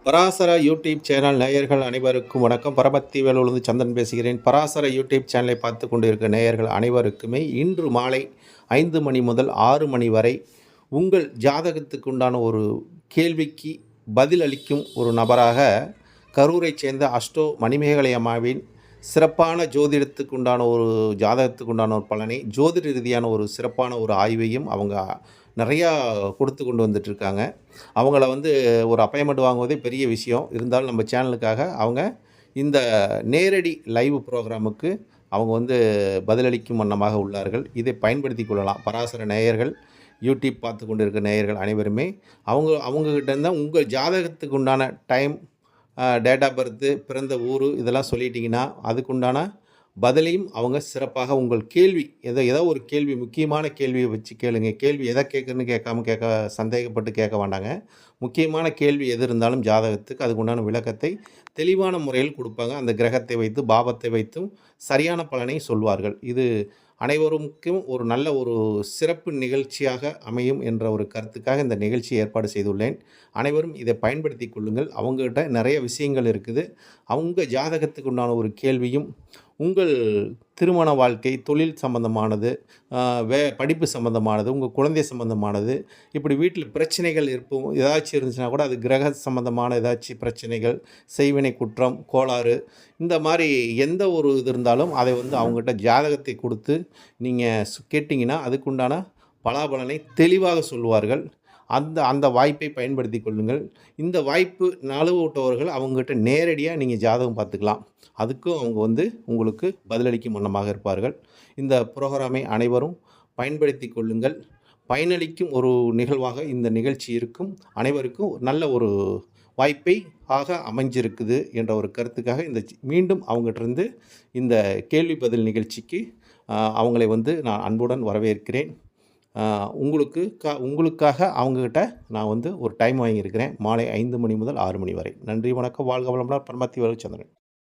Parasara YouTube channel நேயர்கள் அனைவருக்கும் வணக்கம். பரமத்தி வேலூர்ந்து சந்தன் பேசுகிறேன். பராசர யூடியூப் சேனலை பார்த்து கொண்டிருக்கிற நேயர்கள் அனைவருக்குமே இன்று மாலை 5 மணி முதல் 6 மணி வரை உங்கள் ஜாதகத்துக்கு உண்டான ஒரு கேள்விக்கு பதிலளிக்கும் ஒரு நபராக கரூரைச் சேர்ந்த அஷ்டோ மணிமேகலை அம்மாவின் சிறப்பான ஜோதிடத்துக்கு உண்டான ஒரு ஜாதகத்துக்கு உண்டான ஒரு பலனை ஜோதிட ரீதியான ஒரு சிறப்பான ஒரு ஆய்வையும் அவங்க நிறையா கொடுத்து கொண்டு வந்துட்டுருக்காங்க. அவங்கள ஒரு அப்பாயின்மெண்ட் வாங்குவதே பெரிய விஷயம். இருந்தாலும் நம்ம சேனலுக்காக அவங்க இந்த நேரடி லைவ் ப்ரோக்ராமுக்கு அவங்க பதிலளிக்கும் வண்ணமாக உள்ளார்கள். இதை பயன்படுத்தி கொள்ளலாம். பராசர நேயர்கள், யூடியூப் பார்த்து கொண்டு இருக்கிற நேயர்கள் அனைவருமே அவங்கக்கிட்ட இருந்தால் உங்கள் ஜாதகத்துக்கு உண்டான டைம், டேட் ஆஃப் பர்த்து, பிறந்த ஊர் இதெல்லாம் சொல்லிட்டிங்கன்னா அதுக்குண்டான பதிலையும் அவங்க சிறப்பாக உங்கள் கேள்வி ஏதோ ஒரு கேள்வி, முக்கியமான கேள்வியை வச்சு கேளுங்க. கேள்வி எதை கேட்குறன்னு கேட்க சந்தேகப்பட்டு கேட்க வேண்டாங்க. முக்கியமான கேள்வி எது இருந்தாலும் ஜாதகத்துக்கு அதுக்குண்டான விளக்கத்தை தெளிவான முறையில் கொடுப்பாங்க. அந்த கிரகத்தை வைத்து, பாவத்தை வைத்தும் சரியான பலனை சொல்வார்கள். இது அனைவருக்கும் ஒரு நல்ல ஒரு சிறப்பு நிகழ்ச்சியாக அமையும் என்ற ஒரு கருத்துக்காக இந்த நிகழ்ச்சியை ஏற்பாடு செய்துள்ளேன். அனைவரும் இதை பயன்படுத்தி கொள்ளுங்கள். அவங்ககிட்ட நிறைய விஷயங்கள் இருக்குது. அவங்க ஜாதகத்துக்கு உண்டான ஒரு கேள்வியும், உங்கள் திருமண வாழ்க்கை, தொழில் சம்பந்தமானது, படிப்பு சம்பந்தமானது, உங்கள் குழந்தை சம்பந்தமானது, இப்படி வீட்டில் பிரச்சனைகள் ஏதாச்சும் இருந்துச்சுன்னா கூட அது கிரக சம்பந்தமான ஏதாச்சும் பிரச்சனைகள், செய்வினை குற்றம், கோளாறு, இந்த மாதிரி எந்த ஒரு இது இருந்தாலும் அதை அவங்ககிட்ட ஜாதகத்தை கொடுத்து நீங்கள் கேட்டிங்கன்னா அதுக்குண்டான பலாபலனை தெளிவாக சொல்வார்கள். அந்த அந்த வாய்ப்பை பயன்படுத்தி கொள்ளுங்கள். இந்த வாய்ப்பு நழுவவிட்டவர்கள் அவங்ககிட்ட நேரடியாக நீங்கள் ஜாதகம் பார்த்துக்கலாம். அதுக்கும் அவங்க உங்களுக்கு பதிலளிக்கும் வண்ணமாக இருப்பார்கள். இந்த ப்ரோக்ராமை அனைவரும் பயன்படுத்தி கொள்ளுங்கள். பயனளிக்கும் ஒரு நிகழ்வாக இந்த நிகழ்ச்சி இருக்கும். அனைவருக்கும் நல்ல ஒரு வாய்ப்பை அமைஞ்சிருக்குது என்ற ஒரு கருத்துக்காக மீண்டும் அவங்ககிட்டருந்து இந்த கேள்வி பதில் நிகழ்ச்சிக்கு அவங்களை நான் அன்புடன் வரவேற்கிறேன். உங்களுக்காக அவங்கக்கிட்ட நான் ஒரு டைம் வாங்கியிருக்கிறேன். மாலை 5 மணி முதல் 6 மணி வரை. நன்றி, வணக்கம். வாழ்க வளமுடன். பரமத்தி வேலூர் சந்திரன்.